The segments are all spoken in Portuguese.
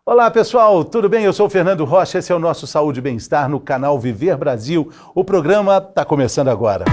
Olá pessoal, tudo bem? Eu sou o Fernando Rocha, esse é o nosso Saúde e Bem-Estar no canal Viver Brasil. O programa está começando agora.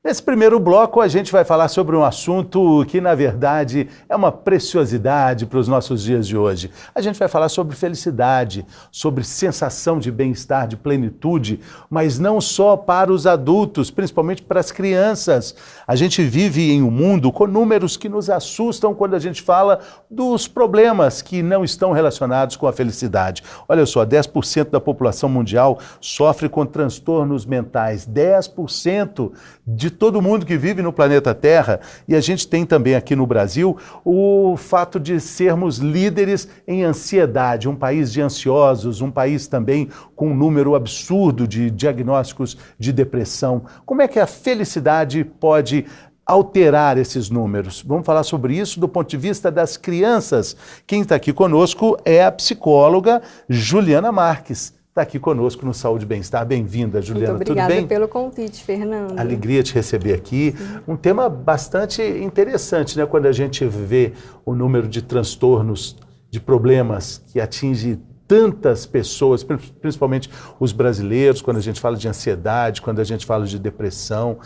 Nesse primeiro bloco, a gente vai falar sobre um assunto que, na verdade, é uma preciosidade para os nossos dias de hoje. A gente vai falar sobre felicidade, sobre sensação de bem-estar, de plenitude, mas não só para os adultos, principalmente para as crianças. A gente vive em um mundo com números que nos assustam quando a gente fala dos problemas que não estão relacionados com a felicidade. Olha só, 10% da população mundial sofre com transtornos mentais, 10% de todo mundo que vive no planeta Terra, e a gente tem também aqui no Brasil o fato de sermos líderes em ansiedade, um país de ansiosos, um país também com um número absurdo de diagnósticos de depressão. Como é que a felicidade pode alterar esses números? Vamos falar sobre isso do ponto de vista das crianças. Quem está aqui conosco é a psicóloga Juliana Marques. Está aqui conosco no Saúde e Bem-Estar. Bem-vinda, Juliana. Muito obrigada, tudo bem? Pelo convite, Fernando. Alegria te receber aqui. Um tema bastante interessante, né? Quando a gente vê o número de transtornos, de problemas que atinge tantas pessoas, principalmente os brasileiros, quando a gente fala de ansiedade, quando a gente fala de depressão.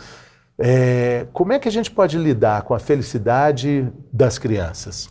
Como é que a gente pode lidar com a felicidade das crianças?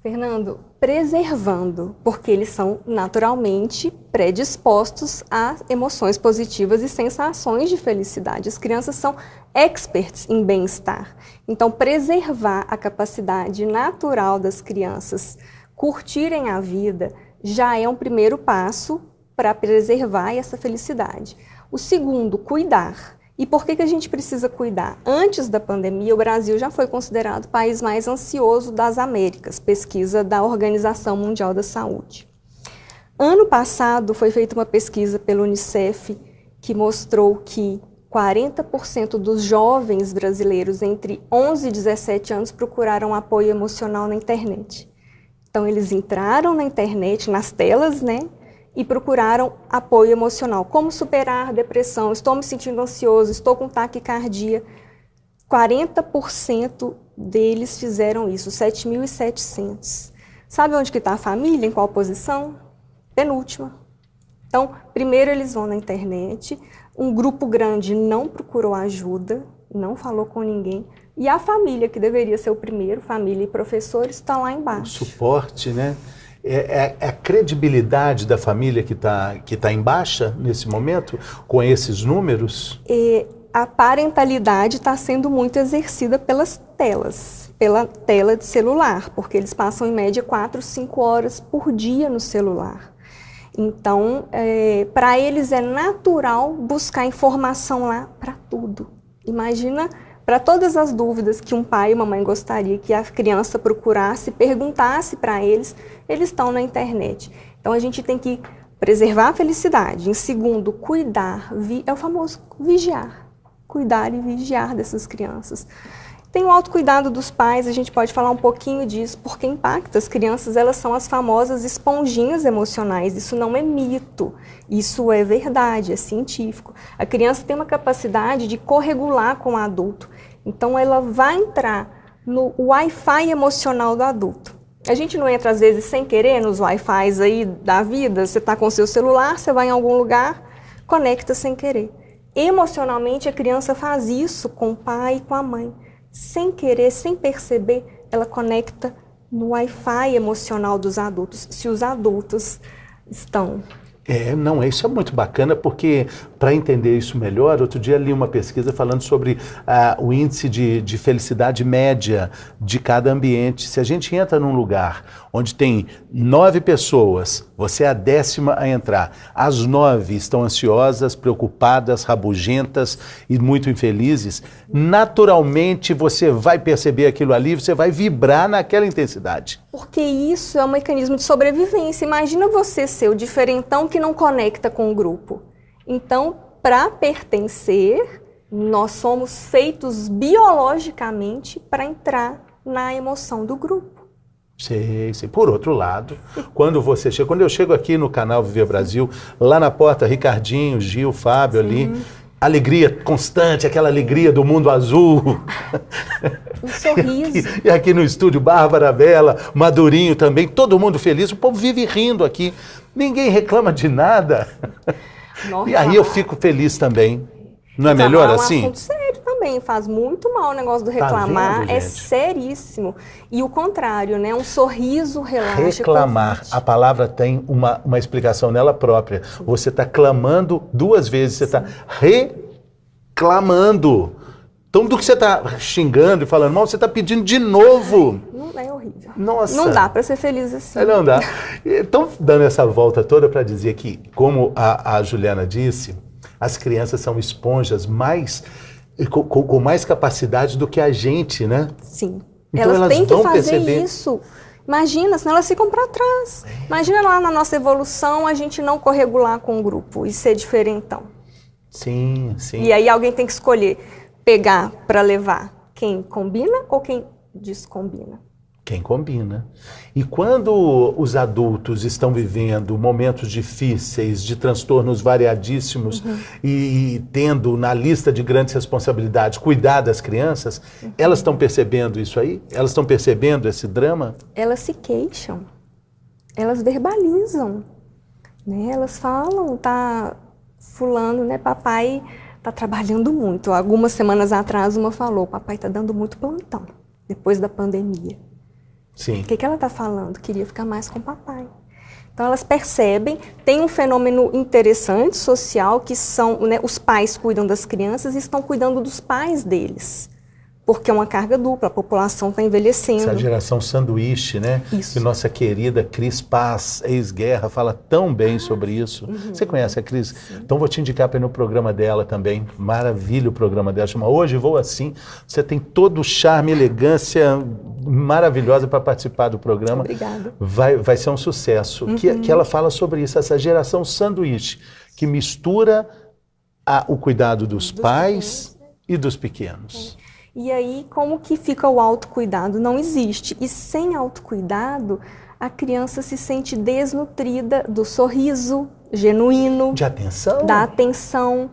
Fernando, preservando, porque eles são naturalmente predispostos a emoções positivas e sensações de felicidade. As crianças são experts em bem-estar. Então, preservar a capacidade natural das crianças curtirem a vida já é um primeiro passo para preservar essa felicidade. O segundo, cuidar. E por que a gente precisa cuidar? Antes da pandemia, o Brasil já foi considerado o país mais ansioso das Américas, pesquisa da Organização Mundial da Saúde. Ano passado, foi feita uma pesquisa pelo Unicef que mostrou que 40% dos jovens brasileiros entre 11 e 17 anos procuraram apoio emocional na internet. Então, eles entraram na internet, nas telas, né? E procuraram apoio emocional. Como superar a depressão? Estou me sentindo ansioso, estou com taquicardia. 40% deles fizeram isso, 7.700. Sabe onde que está a família? Em qual posição? Penúltima. Então, primeiro eles vão na internet, um grupo grande não procurou ajuda, não falou com ninguém, e a família, que deveria ser o primeiro, família e professores, está lá embaixo. O suporte, né? É a credibilidade da família que tá em baixa nesse momento, com esses números? A parentalidade está sendo muito exercida pelas telas, pela tela de celular, porque eles passam em média 4, 5 horas por dia no celular. Então, para eles é natural buscar informação lá para tudo. Imagina, para todas as dúvidas que um pai e uma mãe gostaria que a criança procurasse, perguntasse para eles, eles estão na internet. Então, a gente tem que preservar a felicidade. Em segundo, cuidar, é o famoso vigiar. Cuidar e vigiar dessas crianças. Tem o autocuidado dos pais, a gente pode falar um pouquinho disso, porque impacta as crianças, elas são as famosas esponjinhas emocionais, isso não é mito, isso é verdade, é científico. A criança tem uma capacidade de corregular com o adulto, então ela vai entrar no Wi-Fi emocional do adulto. A gente não entra às vezes sem querer nos Wi-Fis aí da vida, você está com o seu celular, você vai em algum lugar, conecta sem querer. Emocionalmente a criança faz isso com o pai e com a mãe. Sem querer, sem perceber, ela conecta no Wi-Fi emocional dos adultos, se os adultos estão. Isso é muito bacana, porque para entender isso melhor, outro dia li uma pesquisa falando sobre o índice de felicidade média de cada ambiente. Se a gente entra num lugar onde tem 9 pessoas, você é a 10ª a entrar. As 9 estão ansiosas, preocupadas, rabugentas e muito infelizes. Naturalmente você vai perceber aquilo ali, você vai vibrar naquela intensidade. Porque isso é um mecanismo de sobrevivência. Imagina você ser o diferentão que não conecta com o grupo. Então, para pertencer, nós somos feitos biologicamente para entrar na emoção do grupo. Sei, sei. Por outro lado, quando eu chego aqui no canal Viver Brasil, lá na porta, Ricardinho, Gil, Fábio ali, alegria constante, aquela alegria do mundo azul. Um sorriso. E aqui no estúdio, Bárbara Bela, Madurinho também, todo mundo feliz, o povo vive rindo aqui, ninguém reclama de nada. Normal. E aí eu fico feliz também. Não é melhor assim? É um assunto sério também, faz muito mal o negócio do reclamar, vendo, é gente? seríssimo. E o contrário, né? Um sorriso relaxa. Reclamar, a palavra tem uma explicação nela própria. Você está clamando 2 vezes, você está reclamando. Então, do que você está xingando e falando mal, você está pedindo de novo. Não é horrível. Nossa. Não dá para ser feliz assim. Não dá. Então, dando essa volta toda para dizer que, como a Juliana disse, as crianças são esponjas com mais capacidade do que a gente, né? Sim. Então, elas têm que vão fazer perceber. isso. Imagina, senão elas ficam para trás. Imagina lá na nossa evolução a gente não corregular com o grupo e ser diferentão. Sim, sim. E aí alguém tem que escolher pegar para levar quem combina ou quem descombina. Quem combina. E quando os adultos estão vivendo momentos difíceis, de transtornos variadíssimos e tendo na lista de grandes responsabilidades cuidar das crianças, elas estão percebendo isso aí? Elas estão percebendo esse drama? Elas se queixam, elas verbalizam, né? Elas falam, tá fulano, né? Papai tá trabalhando muito. Algumas semanas atrás uma falou, papai tá dando muito plantão, depois da pandemia. Sim. O que ela está falando? Queria ficar mais com o papai. Então elas percebem, tem um fenômeno interessante, social, que são, né, os pais cuidam das crianças e estão cuidando dos pais deles. Porque é uma carga dupla, a população está envelhecendo. Essa geração sanduíche, né? Isso. Que nossa querida Cris Paz, ex-guerra, fala tão bem sobre isso. Você conhece a Cris? Sim. Então vou te indicar para ir no programa dela também. Maravilha o programa dela. Chama Hoje Vou Assim. Você tem todo o charme, elegância maravilhosa para participar do programa. Obrigada. Vai ser um sucesso. Que ela fala sobre isso, essa geração sanduíche, que mistura o cuidado dos pais e dos pequenos. E aí, como que fica o autocuidado? Não existe. E sem autocuidado, a criança se sente desnutrida do sorriso genuíno, de atenção, da atenção,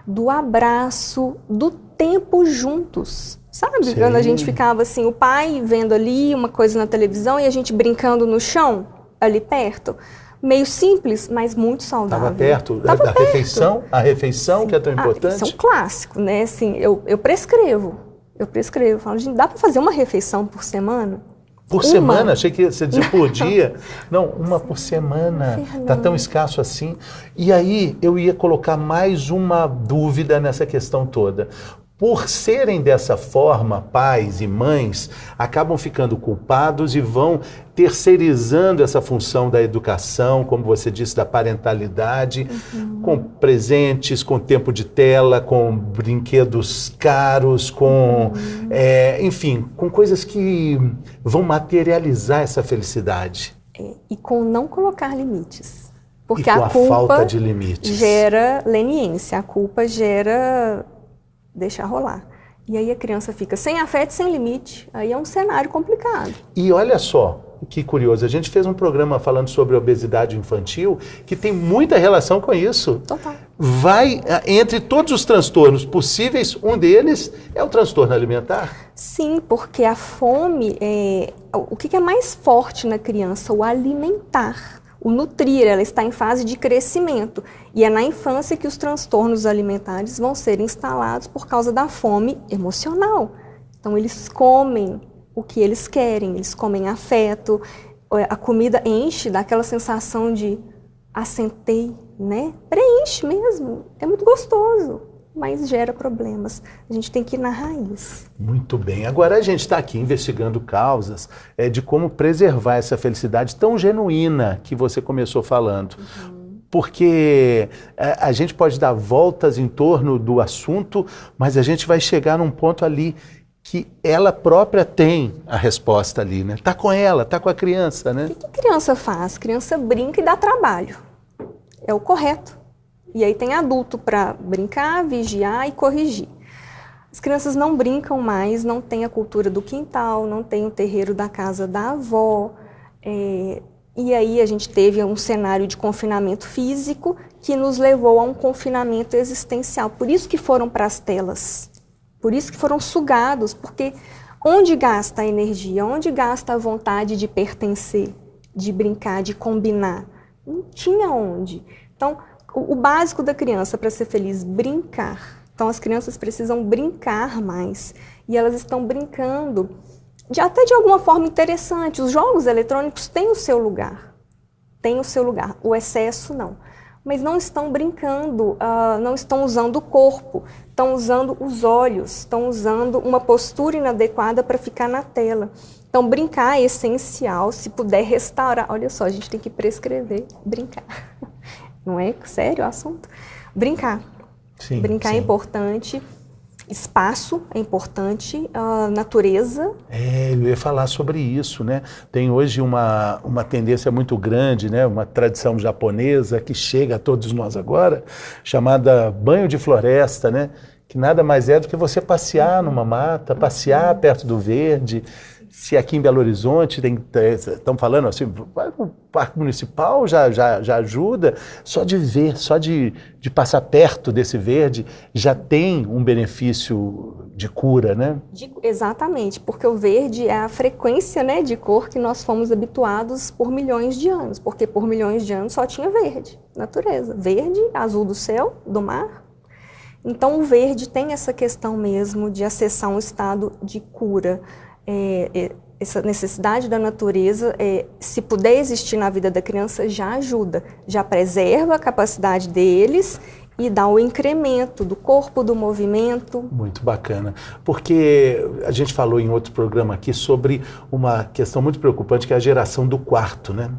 do abraço, do tempo juntos. Sabe? Sim. Quando a gente ficava assim, o pai vendo ali uma coisa na televisão e a gente brincando no chão, ali perto. Meio simples, mas muito saudável. Estava perto Tava da perto. refeição? A refeição, sim, que é tão importante? Isso é um clássico, né? Assim, eu prescrevo. Eu falo, gente, dá para fazer uma refeição por semana? Por semana? Achei que você dizia por dia. Não, uma por semana. Está tão escasso assim. E aí eu ia colocar mais uma dúvida nessa questão toda. Por serem dessa forma, pais e mães acabam ficando culpados e vão terceirizando essa função da educação, como você disse, da parentalidade, com presentes, com tempo de tela, com brinquedos caros, com, enfim, com coisas que vão materializar essa felicidade. E com não colocar limites. Porque e com a culpa falta de limites gera leniência, a culpa gera deixar rolar. E aí a criança fica sem afeto, sem limite. Aí é um cenário complicado. E olha só, que curioso, a gente fez um programa falando sobre obesidade infantil que tem muita relação com isso. Total. Vai, entre todos os transtornos possíveis, um deles é o transtorno alimentar. Sim, porque a fome, o que é mais forte na criança? O alimentar. O nutrir, ela está em fase de crescimento. E é na infância que os transtornos alimentares vão ser instalados por causa da fome emocional. Então, eles comem o que eles querem, eles comem afeto, a comida enche, dá aquela sensação de assentei, né? Preenche mesmo, é muito gostoso, mas gera problemas. A gente tem que ir na raiz. Muito bem. Agora a gente está aqui investigando causas de como preservar essa felicidade tão genuína que você começou falando. Porque a gente pode dar voltas em torno do assunto, mas a gente vai chegar num ponto ali que ela própria tem a resposta ali, né? Tá com ela, tá com a criança, né? O que a criança faz? A criança brinca e dá trabalho. É o correto. E aí tem adulto para brincar, vigiar e corrigir. As crianças não brincam mais, não tem a cultura do quintal, não tem o terreiro da casa da avó. E aí a gente teve um cenário de confinamento físico que nos levou a um confinamento existencial. Por isso que foram para as telas, por isso que foram sugados, porque onde gasta a energia, onde gasta a vontade de pertencer, de brincar, de combinar? Não tinha onde. Então, o básico da criança para ser feliz, brincar. Então, as crianças precisam brincar mais. E elas estão brincando até de alguma forma interessante. Os jogos eletrônicos têm o seu lugar. Tem o seu lugar. O excesso, não. Mas não estão brincando, não estão usando o corpo, estão usando os olhos, estão usando uma postura inadequada para ficar na tela. Então, brincar é essencial, se puder restaurar. Olha só, a gente tem que prescrever brincar. Não é sério o assunto? Brincar. Sim, brincar sim. É importante, espaço é importante, natureza. Eu ia falar sobre isso, né? Tem hoje uma tendência muito grande, né? Uma tradição japonesa que chega a todos nós agora, chamada banho de floresta, né? Que nada mais é do que você passear numa mata, passear perto do verde. Se aqui em Belo Horizonte estão falando assim, o Parque Municipal já ajuda, só de ver, só de passar perto desse verde já tem um benefício de cura, né? Exatamente, porque o verde é a frequência, né, de cor que nós fomos habituados por milhões de anos, porque por milhões de anos só tinha verde, natureza, verde, azul do céu, do mar. Então o verde tem essa questão mesmo de acessar um estado de cura. Essa necessidade da natureza, se puder existir na vida da criança, já ajuda, já preserva a capacidade deles e dá o incremento do corpo, do movimento. Muito bacana, porque a gente falou em outro programa aqui sobre uma questão muito preocupante, que é a geração do quarto, né?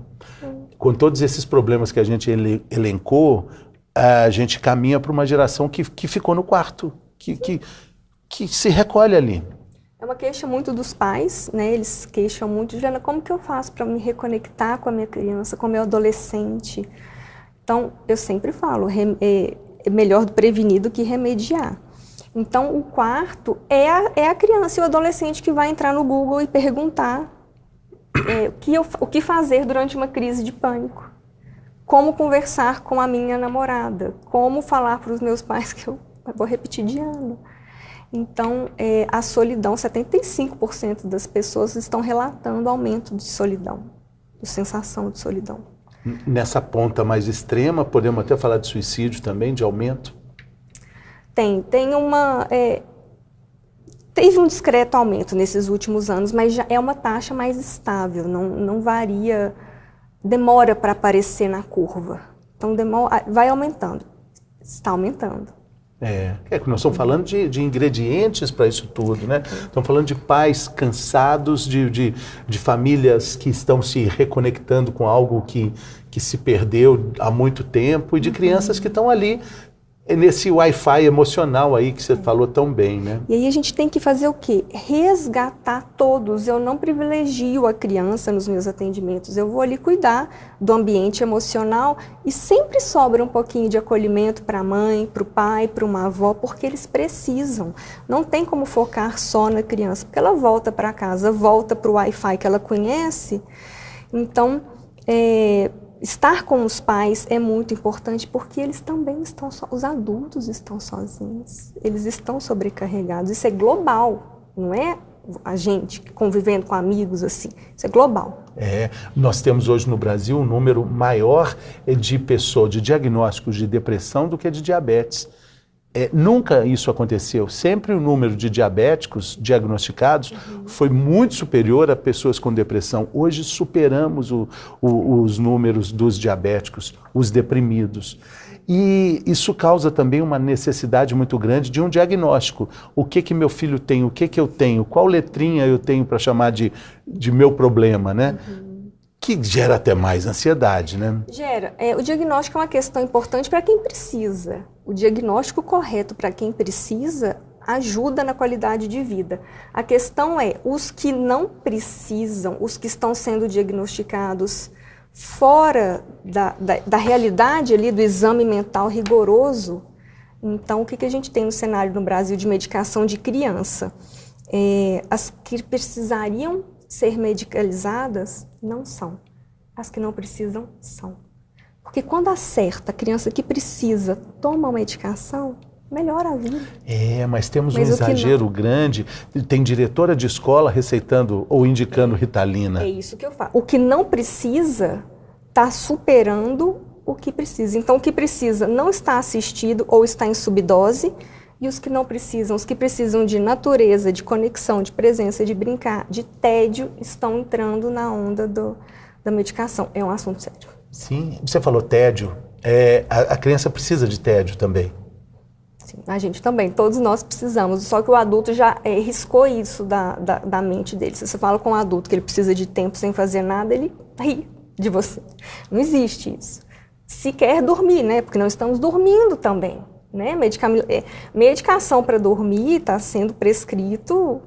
Com todos esses problemas que a gente elencou, a gente caminha para uma geração que ficou no quarto, que se recolhe ali. É uma queixa muito dos pais, né? Eles queixam muito, Jana, como que eu faço para me reconectar com a minha criança, com o meu adolescente? Então, eu sempre falo, é melhor prevenir do que remediar. Então, o quarto é a criança e o adolescente que vai entrar no Google e perguntar o que fazer durante uma crise de pânico. Como conversar com a minha namorada, como falar para os meus pais, que eu vou repetir de ano. Então, a solidão, 75% das pessoas estão relatando aumento de solidão, de sensação de solidão. Nessa ponta mais extrema, podemos até falar de suicídio também, de aumento? Teve um discreto aumento nesses últimos anos, mas já é uma taxa mais estável, não varia, demora para aparecer na curva. Então, vai aumentando, está aumentando. Nós estamos falando de ingredientes para isso tudo, né? Estamos falando de pais cansados, de famílias que estão se reconectando com algo que se perdeu há muito tempo e de crianças que estão ali nesse Wi-Fi emocional aí que você falou tão bem, né? E aí a gente tem que fazer o quê? Resgatar todos. Eu não privilegio a criança nos meus atendimentos. Eu vou ali cuidar do ambiente emocional e sempre sobra um pouquinho de acolhimento para a mãe, para o pai, para uma avó, porque eles precisam. Não tem como focar só na criança, porque ela volta para casa, volta para o Wi-Fi que ela conhece. Então, estar com os pais é muito importante porque eles também estão os adultos estão sozinhos, eles estão sobrecarregados. Isso é global, não é a gente convivendo com amigos assim, isso é global. Nós temos hoje no Brasil um número maior de pessoas, de diagnósticos de depressão do que de diabetes. Nunca isso aconteceu. Sempre o número de diabéticos diagnosticados foi muito superior a pessoas com depressão. Hoje superamos os números dos diabéticos, os deprimidos. E isso causa também uma necessidade muito grande de um diagnóstico. O que meu filho tem, o que eu tenho, qual letrinha eu tenho para chamar de meu problema, né? Que gera até mais ansiedade, né? Gera. O diagnóstico é uma questão importante para quem precisa. O diagnóstico correto para quem precisa ajuda na qualidade de vida. A questão é, os que não precisam, os que estão sendo diagnosticados fora da realidade ali do exame mental rigoroso, Então, o que a gente tem no cenário no Brasil de medicação de criança? As que precisariam ser medicalizadas, não são. As que não precisam, são. Porque quando acerta a criança que precisa toma a medicação, melhora a vida. Mas temos um exagero grande. Tem diretora de escola receitando ou indicando Ritalina. É isso que eu falo. O que não precisa está superando o que precisa. Então, o que precisa não está assistido ou está em subdose, e os que não precisam, os que precisam de natureza, de conexão, de presença, de brincar, de tédio, estão entrando na onda da medicação. É um assunto sério. Sim, você falou tédio. A criança precisa de tédio também. Sim, a gente também, todos nós precisamos, só que o adulto já riscou isso da mente dele. Se você fala com um adulto que ele precisa de tempo sem fazer nada, ele ri de você. Não existe isso. Se quer dormir, né? Porque não estamos dormindo também, né? Medicação para dormir está sendo prescrito,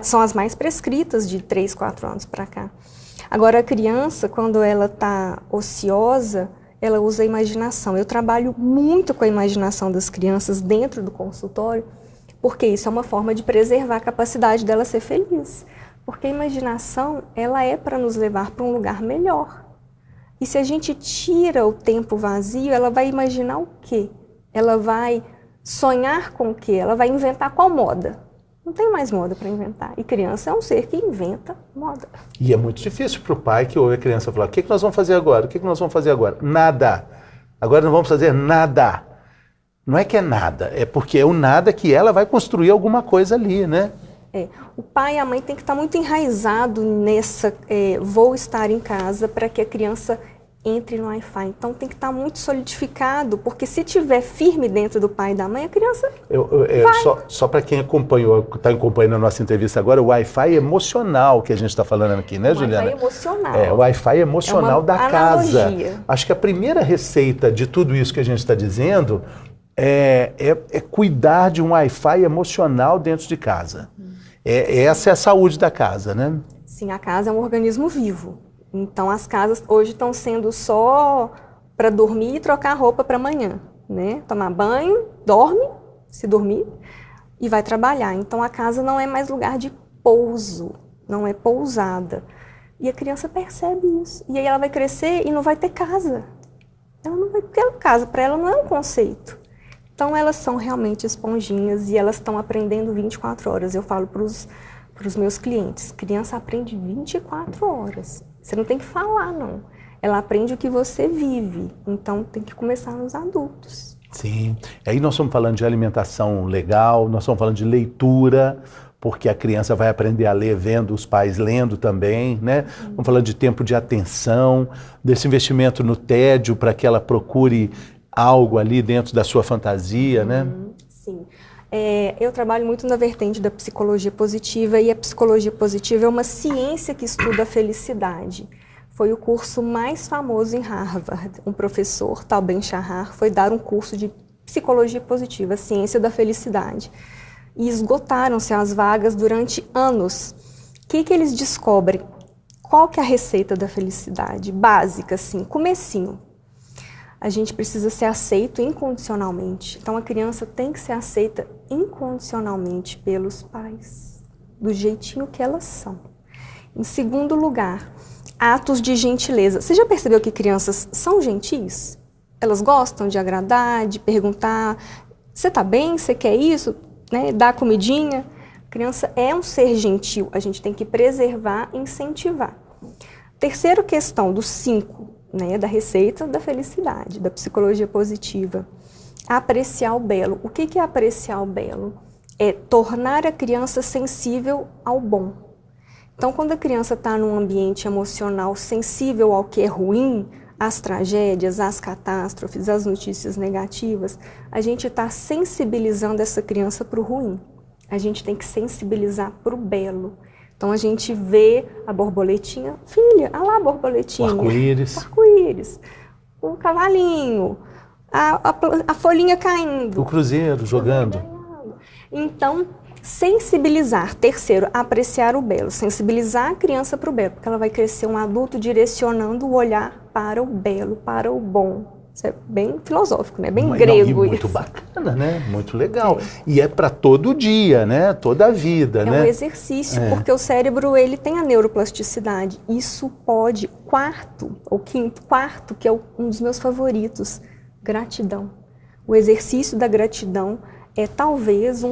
são as mais prescritas de 3, 4 anos para cá. Agora, a criança, quando ela está ociosa, ela usa a imaginação. Eu trabalho muito com a imaginação das crianças dentro do consultório, porque isso é uma forma de preservar a capacidade dela ser feliz. Porque a imaginação, ela é para nos levar para um lugar melhor. E se a gente tira o tempo vazio, ela vai imaginar o quê? Ela vai sonhar com o quê? Ela vai inventar qual moda? Não tem mais moda para inventar. E criança é um ser que inventa moda. E é muito difícil para o pai que ouve a criança falar: o que nós vamos fazer agora? O que nós vamos fazer agora? Nada. Agora não vamos fazer nada. Não é que é nada, é porque é o nada que ela vai construir alguma coisa ali, né? O pai e a mãe tem que estar muito enraizado nessa vou estar em casa para que a criança entre no Wi-Fi. Então tem que estar muito solidificado, porque se tiver firme dentro do pai e da mãe, a criança vai. Só para quem está acompanhando a nossa entrevista agora, o Wi-Fi emocional que a gente está falando aqui, né, Juliana? O Wi-Fi emocional. O Wi-Fi emocional da analogia. Casa. Acho que a primeira receita de tudo isso que a gente está dizendo é cuidar de um Wi-Fi emocional dentro de casa. Essa é a saúde da casa, né? Sim, a casa é um organismo vivo. Então, as casas hoje estão sendo só para dormir e trocar roupa para amanhã, né? Tomar banho, dorme, se dormir, e vai trabalhar. Então, a casa não é mais lugar de pouso, não é pousada. E a criança percebe isso. E aí ela vai crescer e não vai ter casa. Ela não vai ter casa, para ela não é um conceito. Então, elas são realmente esponjinhas e elas estão aprendendo 24 horas. Eu falo para os meus clientes, criança aprende 24 horas. Você não tem que falar, não. Ela aprende o que você vive. Então, tem que começar nos adultos. Sim. Aí nós estamos falando de alimentação legal, nós estamos falando de leitura, porque a criança vai aprender a ler vendo os pais lendo também, né? Estamos falando de tempo de atenção, desse investimento no tédio para que ela procure algo ali dentro da sua fantasia, né? Sim. Eu trabalho muito na vertente da psicologia positiva, e a psicologia positiva é uma ciência que estuda a felicidade. Foi o curso mais famoso em Harvard. Um professor, Tal Ben-Shahar, foi dar um curso de psicologia positiva, ciência da felicidade. E esgotaram-se as vagas durante anos. O que eles descobrem? Qual que é a receita da felicidade? Básica, assim, comecinho. A gente precisa ser aceito incondicionalmente. Então, a criança tem que ser aceita incondicionalmente pelos pais, do jeitinho que elas são. Em segundo lugar, atos de gentileza. Você já percebeu que crianças são gentis? Elas gostam de agradar, de perguntar, você tá bem? Você quer isso? Né? Dar comidinha? A criança é um ser gentil. A gente tem que preservar e incentivar. Terceira questão, dos 5, né, da receita da felicidade, da psicologia positiva. Apreciar o belo. O que é apreciar o belo? É tornar a criança sensível ao bom. Então, quando a criança está num ambiente emocional sensível ao que é ruim, às tragédias, às catástrofes, às notícias negativas, a gente está sensibilizando essa criança para o ruim. A gente tem que sensibilizar para o belo. Então, a gente vê a borboletinha, filha, olha lá a borboletinha. O arco-íris. O arco-íris, o cavalinho, a folhinha caindo. O cruzeiro jogando. Então, sensibilizar. Terceiro, apreciar o belo. Sensibilizar a criança para o belo, porque ela vai crescer um adulto direcionando o olhar para o belo, para o bom. Isso é bem filosófico, né? Bem Não, grego. e muito bacana, né? Muito legal. E é para todo dia, né? Toda a vida, né? É um exercício, porque o cérebro, ele tem a neuroplasticidade. Isso pode, quarto, que é um dos meus favoritos, gratidão. O exercício da gratidão é talvez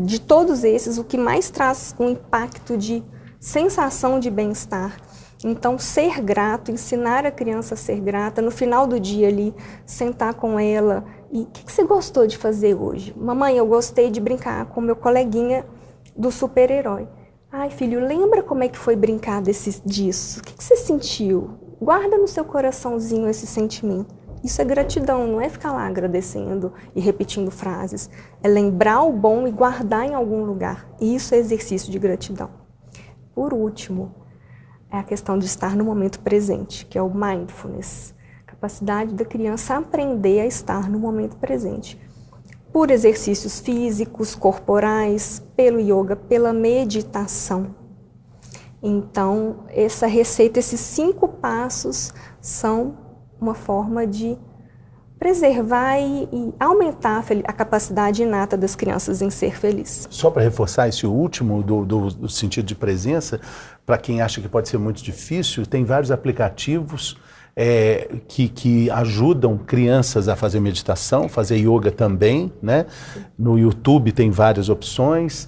de todos esses, o que mais traz um impacto de sensação de bem-estar. Então, ser grato, ensinar a criança a ser grata, no final do dia ali, sentar com ela. E o que você gostou de fazer hoje? Mamãe, eu gostei de brincar com meu coleguinha do super-herói. Ai, filho, lembra como é que foi brincar disso? O que você sentiu? Guarda no seu coraçãozinho esse sentimento. Isso é gratidão, não é ficar lá agradecendo e repetindo frases. É lembrar o bom e guardar em algum lugar. Isso é exercício de gratidão. Por último, é a questão de estar no momento presente, que é o mindfulness. Capacidade da criança aprender a estar no momento presente. Por exercícios físicos, corporais, pelo yoga, pela meditação. Então, essa receita, esses 5 passos são uma forma de preservar e aumentar a capacidade inata das crianças em ser feliz. Só para reforçar esse último do sentido de presença, para quem acha que pode ser muito difícil, tem vários aplicativos que ajudam crianças a fazer meditação, fazer yoga também, né? No YouTube tem várias opções.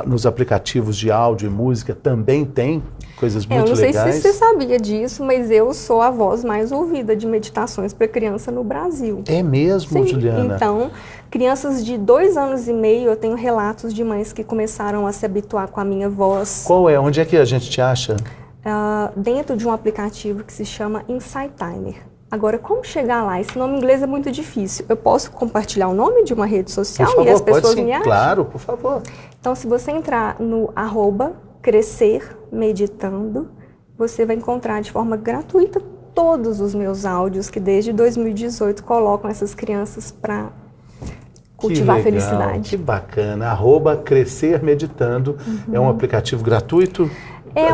Nos aplicativos de áudio e música também tem coisas muito legais. Eu não sei se você sabia disso, mas eu sou a voz mais ouvida de meditações para criança no Brasil. É mesmo, Sim. Juliana? Então, crianças de 2 anos e meio, eu tenho relatos de mães que começaram a se habituar com a minha voz. Qual é? Onde é que a gente te acha? Dentro de um aplicativo que se chama Insight Timer. Agora, como chegar lá? Esse nome em inglês é muito difícil. Eu posso compartilhar o nome de uma rede social e as pessoas me acham? Claro, por favor. Então, se você entrar no @crescermeditando, você vai encontrar de forma gratuita todos os meus áudios que desde 2018 colocam essas crianças para cultivar a felicidade. Que bacana. @crescermeditando. É um aplicativo gratuito? É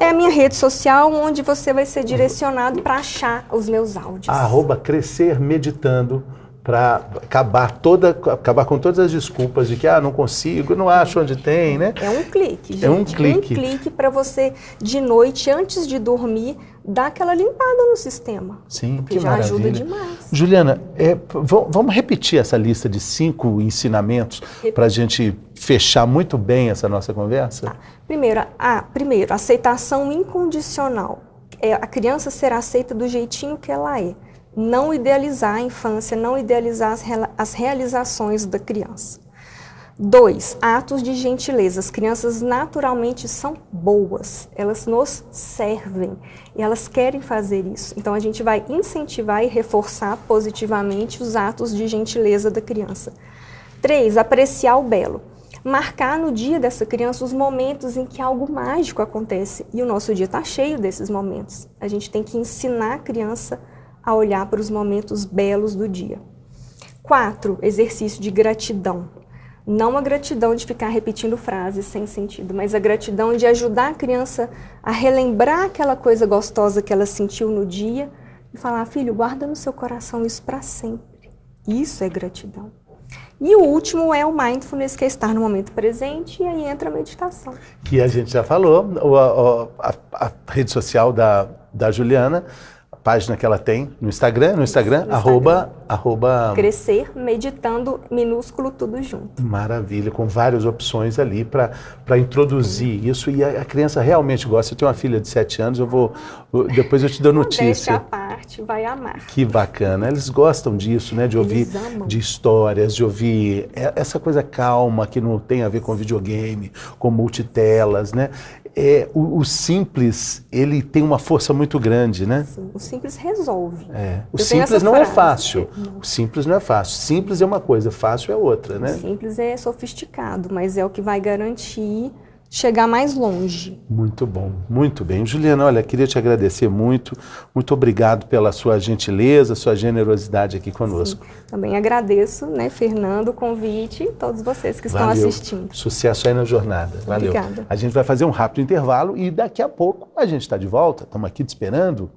a minha rede social onde você vai ser direcionado para achar os meus áudios. @crescermeditando, para acabar com todas as desculpas de que não consigo, não acho onde tem, né? É um clique, gente. É um clique. Um clique para você, de noite, antes de dormir, dar aquela limpada no sistema. Sim, que já maravilha. ajuda demais. Juliana, vamos repetir essa lista de 5 ensinamentos para a gente fechar muito bem essa nossa conversa? Tá. Primeiro, aceitação incondicional. A criança ser aceita do jeitinho que ela é. Não idealizar a infância, não idealizar as realizações da criança. 2, atos de gentileza. As crianças naturalmente são boas, elas nos servem e elas querem fazer isso. Então a gente vai incentivar e reforçar positivamente os atos de gentileza da criança. 3, apreciar o belo. Marcar no dia dessa criança os momentos em que algo mágico acontece. E o nosso dia está cheio desses momentos. A gente tem que ensinar a criança a olhar para os momentos belos do dia. 4, exercício de gratidão. Não a gratidão de ficar repetindo frases sem sentido, mas a gratidão de ajudar a criança a relembrar aquela coisa gostosa que ela sentiu no dia e falar, filho, guarda no seu coração isso para sempre. Isso é gratidão. E o último é o mindfulness, que é estar no momento presente, e aí entra a meditação. Que a gente já falou, a rede social da Juliana, página que ela tem no Instagram, @ Crescer Meditando, minúsculo, tudo junto. Maravilha, com várias opções ali para introduzir isso, e a criança realmente gosta. Eu tenho uma filha de 7 anos, depois eu te dou notícia. Deixa a parte, vai amar. Que bacana, eles gostam disso, né, de ouvir de histórias, de ouvir essa coisa calma que não tem a ver com videogame, com multitelas, né? O simples, ele tem uma força muito grande, né? Sim, o simples resolve. O simples não é fácil. O simples não é fácil. Simples é uma coisa, fácil é outra, né? O simples é sofisticado, mas é o que vai garantir chegar mais longe. Muito bom, muito bem. Juliana, olha, queria te agradecer muito. Muito obrigado pela sua gentileza, sua generosidade aqui conosco. Sim. Também agradeço, né, Fernando, o convite e todos vocês que estão assistindo. Sucesso aí na jornada. Valeu. Obrigada. A gente vai fazer um rápido intervalo e daqui a pouco a gente está de volta. Estamos aqui te esperando.